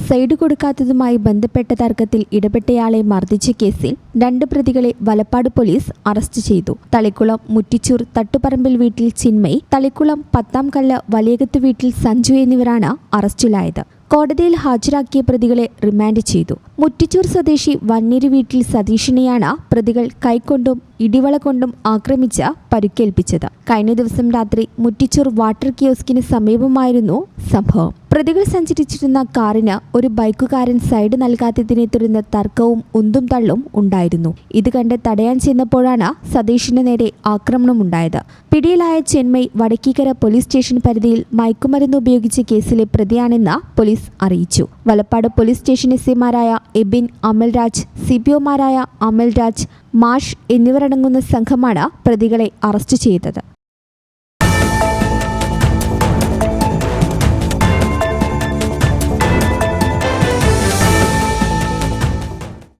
Side കൊടുക്കാത്തതുമായി ബന്ധപ്പെട്ട തർക്കത്തിൽ ഇടപെട്ടയാളെ മർദ്ദിച്ച കേസിൽ 2 പ്രതികളെ വലപ്പാട് പോലീസ് അറസ്റ്റ് ചെയ്തു. തളിക്കുളം മുറ്റിച്ചൂർ തട്ടുപറമ്പിൽ വീട്ടിൽ ചിന്മയ്, തളിക്കുളം പത്താംകല്ല് വലിയകത്ത് വീട്ടിൽ സഞ്ജു എന്നിവരാണ് അറസ്റ്റിലായത്. കോടതിയിൽ ഹാജരാക്കിയ പ്രതികളെ റിമാൻഡ് ചെയ്തു. മുറ്റിച്ചൂർ സ്വദേശി വന്നേരി വീട്ടിൽ സതീഷിനെയാണ് പ്രതികൾ കൈകൊണ്ടും ഇടിവള കൊണ്ടും ആക്രമിച്ച് പരിക്കേൽപ്പിച്ചത്. കഴിഞ്ഞ ദിവസം രാത്രി മുറ്റിച്ചൂർ വാട്ടർ കിയോസ്കിന് സമീപമായിരുന്നു സംഭവം. പ്രതികൾ സഞ്ചരിച്ചിരുന്ന കാറിന് ഒരു ബൈക്കുകാരൻ സൈഡ് നൽകാത്തതിനെ തുടർന്ന് തർക്കവും ഉന്തും തള്ളും ഉണ്ടായിരുന്നു. ഇത് കണ്ട് തടയാൻ ചെന്നപ്പോഴാണ് സതീഷിന് നേരെ ആക്രമണമുണ്ടായത്. പിടിയിലായ ചിന്മയ് വടക്കീക്കര പോലീസ് സ്റ്റേഷൻ പരിധിയിൽ മയക്കുമരുന്ന് ഉപയോഗിച്ച കേസിലെ പ്രതിയാണെന്ന് പോലീസ് അറിയിച്ചു. വലപ്പാട് പോലീസ് സ്റ്റേഷൻ എസ്ഐമാരായ എബിൻ, അമൽരാജ്, സിപിഒമാരായ അമൽരാജ്, മാഷ് എന്നിവരടങ്ങുന്ന സംഘമാണ് പ്രതികളെ അറസ്റ്റ് ചെയ്തത്.